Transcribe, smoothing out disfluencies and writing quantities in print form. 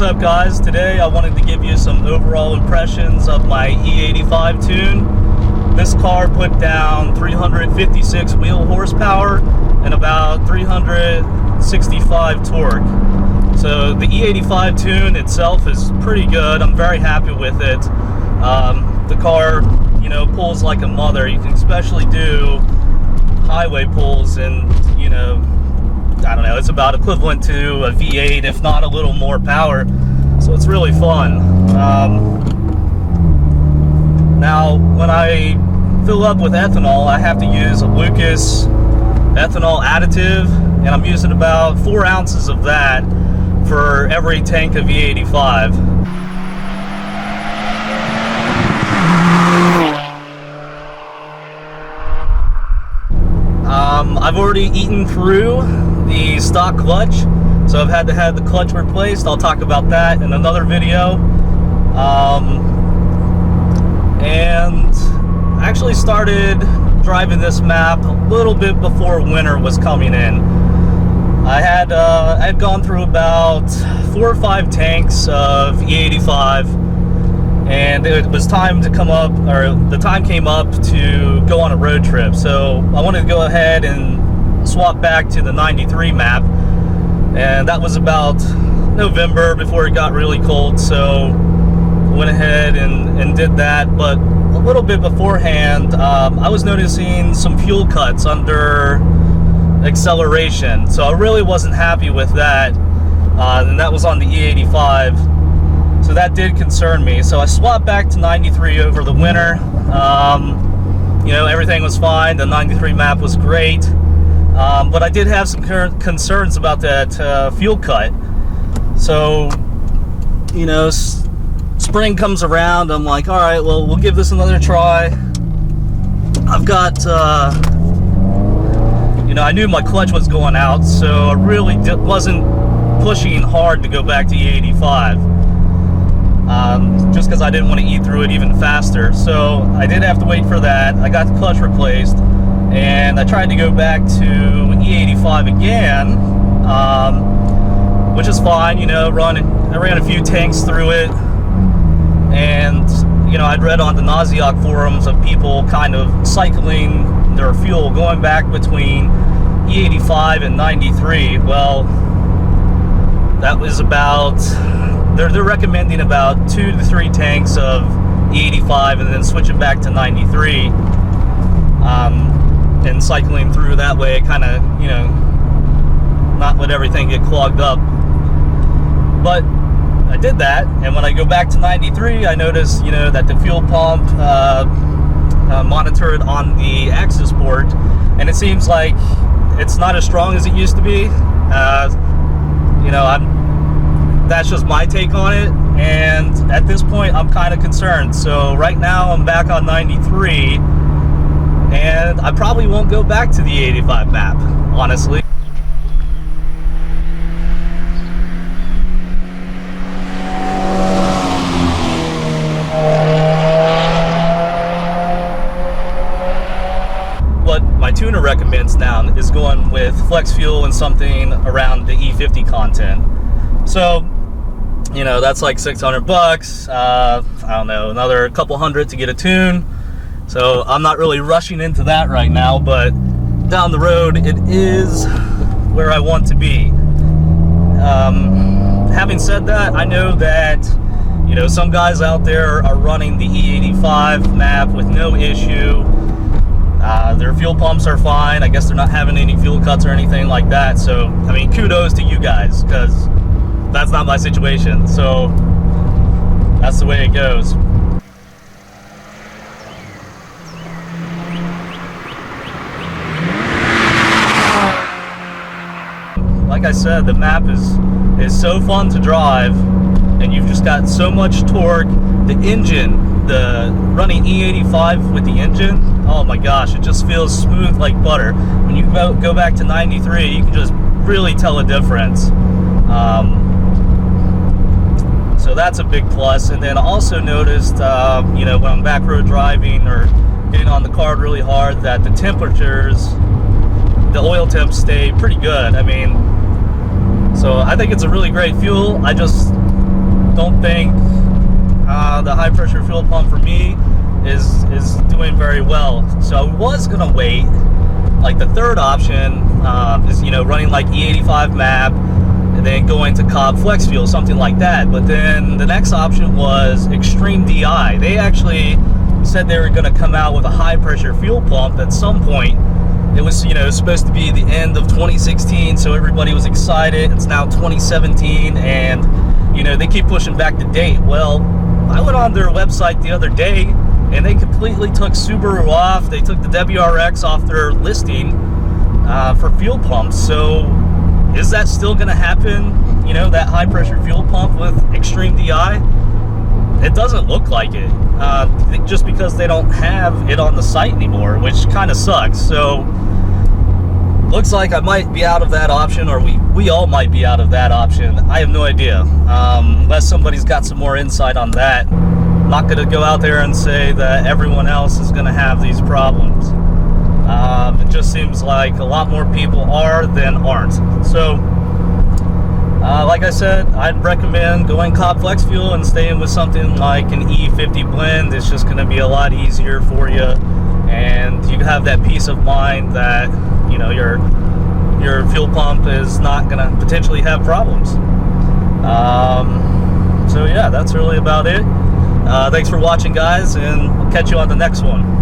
up, guys? Today I wanted to give you some overall impressions of my E85 tune. This car put down 356 wheel horsepower and about 365 torque. So the E85 tune itself is pretty good. I'm very happy with it. The car, you know, pulls like a mother. You can especially do highway pulls, and you know, I don't know, it's about equivalent to a V8, if not a little more power. So it's really fun. Now, when I fill up with ethanol, I have to use a Lucas ethanol additive, and I'm using about 4 ounces of that for every tank of E85. I've already eaten through the stock clutch, so I've had to have the clutch replaced. I'll talk about that in another video. And I actually started driving this map a little bit before winter was coming in. I had gone through about 4 or 5 tanks of E85, and it was time to come up, or the time came up to go on a road trip. So I wanted to go ahead and swap back to the 93 map, and that was about November before it got really cold. So I went ahead and did that. But a little bit beforehand, I was noticing some fuel cuts under acceleration, so I really wasn't happy with that, and that was on the E85. So that did concern me. So I swapped back to 93 over the winter. You know, everything was fine. The 93 map was great. But I did have some concerns about that fuel cut. So, you know, spring comes around. I'm like, all right, well, we'll give this another try. I've got, you know, I knew my clutch was going out, so I really wasn't pushing hard to go back to E85. Just because I didn't want to eat through it even faster. So I did have to wait for that. I got the clutch replaced, and I tried to go back to E85 again, which is fine. You know, I ran a few tanks through it, and you know, I'd read on the Naziok forums of people kind of cycling their fuel, going back between E85 and 93. Well, that was about, they're recommending about 2 to 3 tanks of E85 and then switching back to 93, and cycling through that way, kind of, you know, not let everything get clogged up. But I did that, and when I go back to 93, I noticed, you know, that the fuel pump monitored on the access port, and it seems like it's not as strong as it used to be. You know, that's just my take on it, and at this point I'm kind of concerned. So right now I'm back on 93, and I probably won't go back to the 85 map, honestly. What my tuner recommends now is going with flex fuel and something around the E50 content. So, you know, that's like $600. I don't know, another couple hundred to get a tune. So I'm not really rushing into that right now, but down the road it is where I want to be. Having said that, I know that, you know, some guys out there are running the E85 map with no issue. Their fuel pumps are fine. I guess they're not having any fuel cuts or anything like that. So, I mean, kudos to you guys, because that's not my situation. So that's the way it goes. Like I said, the map is so fun to drive, and you've just got so much torque. The engine, the running E85 with the engine, oh my gosh, it just feels smooth like butter. When you go back to 93, you can just really tell a difference. So that's a big plus. And then I also noticed, you know, when I'm back road driving or getting on the car really hard, that the temperatures, the oil temps stay pretty good. I mean, so I think it's a really great fuel. I just don't think the high pressure fuel pump for me is doing very well. So I was gonna wait. Like the third option is, you know, running like E85 map and then going to Cobb Flex fuel, something like that. But then the next option was Xtreme-Di. They actually said they were going to come out with a high pressure fuel pump at some point. It was, you know, supposed to be the end of 2016, so everybody was excited. It's now 2017, and you know, they keep pushing back the date. Well, I went on their website the other day and they completely took Subaru off. They took the WRX off their listing for fuel pumps. So is that still going to happen? You know, that high pressure fuel pump with Xtreme-Di? It doesn't look like it, just because they don't have it on the site anymore, which kind of sucks. So looks like I might be out of that option, or we all might be out of that option. I have no idea, unless somebody's got some more insight on that. I'm not going to go out there and say that everyone else is going to have these problems. It just seems like a lot more people are than aren't. So like I said, I'd recommend going Cobb Flex fuel and staying with something like an E50 blend. It's just going to be a lot easier for you, and you have that peace of mind that, you know, your fuel pump is not going to potentially have problems. So yeah, that's really about it. Thanks for watching, guys, and I'll catch you on the next one.